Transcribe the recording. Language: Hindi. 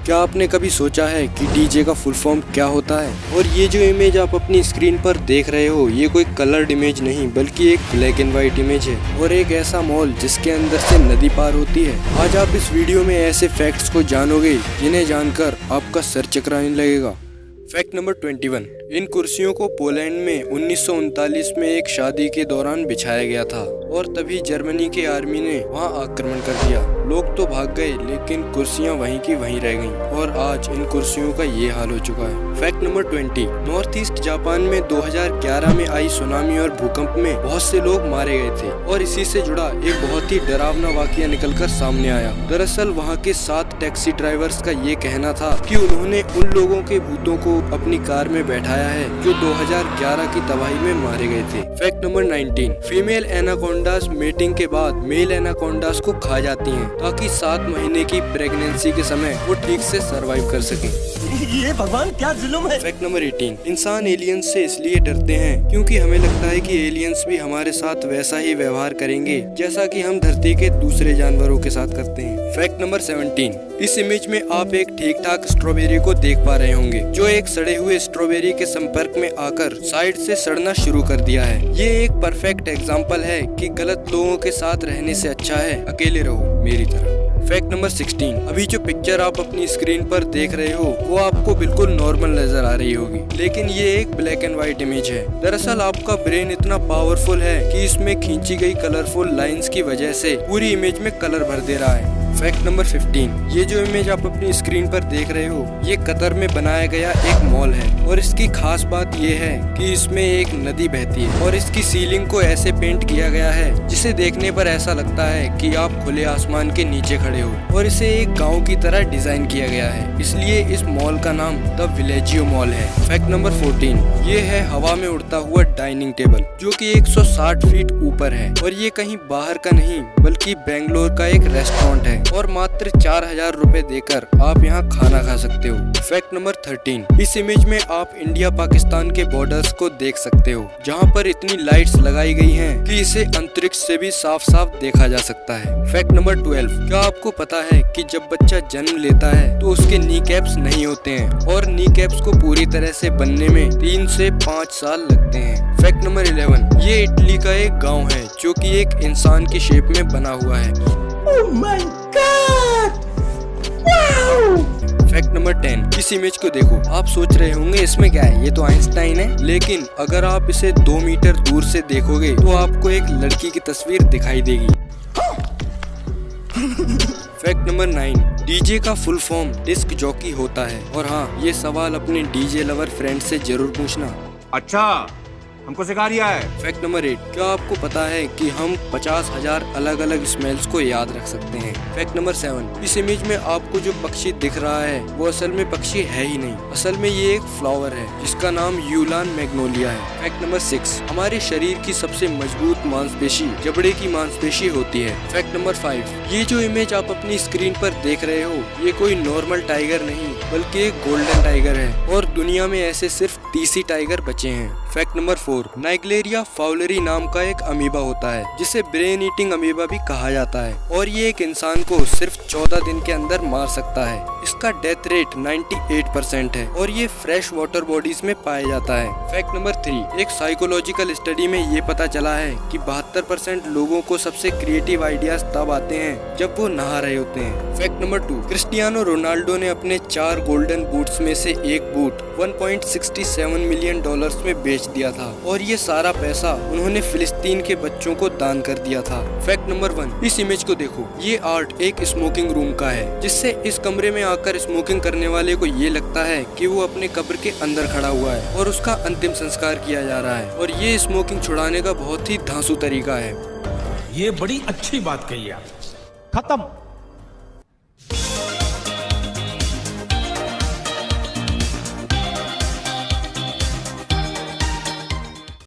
क्या आपने कभी सोचा है कि डीजे का फुल फॉर्म क्या होता है? और ये जो इमेज आप अपनी स्क्रीन पर देख रहे हो, ये कोई कलर्ड इमेज नहीं बल्कि एक ब्लैक एंड व्हाइट इमेज है और एक ऐसा मॉल जिसके अंदर से नदी पार होती है। आज आप इस वीडियो में ऐसे फैक्ट्स को जानोगे जिन्हें जानकर आपका सर चकराने लगेगा। Fact number 21। इन कुर्सियों को पोलैंड में 1939 में एक शादी के दौरान बिछाया गया था और तभी जर्मनी के आर्मी ने वहां आक्रमण कर दिया। लोग तो भाग गए लेकिन कुर्सियां वहीं की वहीं रह गईं और आज इन कुर्सियों का ये हाल हो चुका है। Fact number 20। North east Japan में 2011 में आई सुनामी और भूकंप में बहुत से लोग मारे गए थे और इसी से जुड़ा एक बहुत ही डरावना वाकया निकलकर सामने आया। दरअसल वहाँ के 7 टैक्सी ड्राइवर्स का ये कहना था कि उन्होंने उन लोगों के भूतों को अपनी कार में बैठाया है जो 2011 की तबाही में मारे गए थे। Fact number 19। फीमेल एनाकोंडास मेटिंग के बाद मेल एनाकोंडास को खा जाती हैं ताकि 7 महीने की प्रेगनेंसी के समय वो ठीक से सरवाइव कर सकें। ये भगवान क्या जुल्म है। Fact number 18। इंसान एलियंस से इसलिए डरते हैं क्योंकि हमें लगता है कि एलियंस भी हमारे साथ वैसा ही व्यवहार करेंगे जैसा कि हम धरती के दूसरे जानवरों के साथ करते हैं। Fact number 17। इस इमेज में आप एक ठीक ठाक स्ट्रॉबेरी को देख पा रहे होंगे जो एक सड़े हुए स्ट्रॉबेरी के संपर्क में आकर साइड से सड़ना शुरू कर दिया है। ये एक परफेक्ट एग्जाम्पल है कि गलत लोगों के साथ रहने से अच्छा है अकेले रहो मेरी तरह। Fact number 16। अभी जो पिक्चर आप अपनी स्क्रीन पर देख रहे हो वो आपको बिल्कुल नॉर्मल नजर आ रही होगी, लेकिन ये एक ब्लैक एंड व्हाइट इमेज है। दरअसल आपका ब्रेन इतना पावरफुल है कि इसमें खींची गई कलरफुल लाइंस की वजह से पूरी इमेज में कलर भर दे रहा है। Fact number 15। ये जो इमेज आप अपनी स्क्रीन पर देख रहे हो ये कतर में बनाया गया एक मॉल है और इसकी खास बात ये है कि इसमें एक नदी बहती है और इसकी सीलिंग को ऐसे पेंट किया गया है जिसे देखने पर ऐसा लगता है कि आप खुले आसमान के नीचे खड़े हो और इसे एक गांव की तरह डिजाइन किया गया है, इसलिए इस मॉल का नाम द विलेजियो मॉल है। Fact number 14। ये है हवा में उड़ता हुआ डाइनिंग टेबल जो कि 160 फीट ऊपर है और ये कहीं बाहर का नहीं बल्कि बेंगलोर का एक रेस्टोरेंट है और मात्र 4000 रुपए देकर आप यहाँ खाना खा सकते हो। Fact number 13। इस इमेज में आप इंडिया पाकिस्तान के बॉर्डर्स को देख सकते हो जहाँ पर इतनी लाइट्स लगाई गई हैं कि इसे अंतरिक्ष से भी साफ साफ देखा जा सकता है। Fact number 12। क्या आपको पता है कि जब बच्चा जन्म लेता है तो उसके नी कैप्स नहीं होते हैं और नी कैप्स को पूरी तरह से बनने में 3 से 5 साल लगते हैं। Fact number 11। ये इटली का एक गाँव है जो की एक इंसान की शेप में बना हुआ है। Oh my God! Wow! Fact number 10। इस इमेज को देखो, आप सोच रहे होंगे इसमें क्या है, ये तो आइंस्टाइन है, लेकिन अगर आप इसे 2 मीटर दूर से देखोगे तो आपको एक लड़की की तस्वीर दिखाई देगी। Fact number 9। डीजे का फुल फॉर्म डिस्क जॉकी होता है और हाँ, ये सवाल अपने डीजे लवर फ्रेंड से जरूर पूछना। अच्छा, हमको सिखा रिया है। Fact number 8। क्या आपको पता है कि हम 50,000 अलग अलग स्मेल्स को याद रख सकते हैं। Fact number 7। इस इमेज में आपको जो पक्षी दिख रहा है वो असल में पक्षी है ही नहीं, असल में ये एक फ्लावर है जिसका नाम यूलान मैग्नोलिया है। Fact number 6। हमारे शरीर की सबसे मजबूत मांसपेशी जबड़े की मांसपेशी होती है। Fact number 5। ये जो इमेज आप अपनी स्क्रीन पर देख रहे हो ये कोई नॉर्मल टाइगर नहीं बल्कि एक गोल्डन टाइगर है और दुनिया में ऐसे सिर्फ 30 ही टाइगर बचे हैं। Fact number 4। नाइग्लेरिया फाउलरी नाम का एक अमीबा होता है जिसे ब्रेन ईटिंग अमीबा भी कहा जाता है और ये एक इंसान को सिर्फ 14 दिन के अंदर मार सकता है। इसका डेथ रेट 98% है और ये फ्रेश वाटर बॉडीज में पाया जाता है। Fact number 3। एक साइकोलॉजिकल स्टडी में ये पता चला है कि 72% लोगों को सबसे क्रिएटिव आइडियाज तब आते हैं जब वो नहा रहे होते हैं। Fact number 2। क्रिस्टियानो रोनाल्डो ने अपने 4 गोल्डन बूट्स में से एक बूट $1.67 मिलियन में बेच दिया था और ये सारा पैसा उन्होंने फिलिस्तीन के बच्चों को दान कर दिया था। Fact number 1। इस इमेज को देखो, ये आर्ट एक स्मोकिंग रूम का है जिससे इस कमरे में आकर स्मोकिंग करने वाले को ये लगता है कि वो अपने कब्र के अंदर खड़ा हुआ है और उसका अंतिम संस्कार किया जा रहा है और ये स्मोकिंग छुड़ाने का बहुत ही धांसू तरीका है। ये बड़ी अच्छी बात कही आप। खत्म।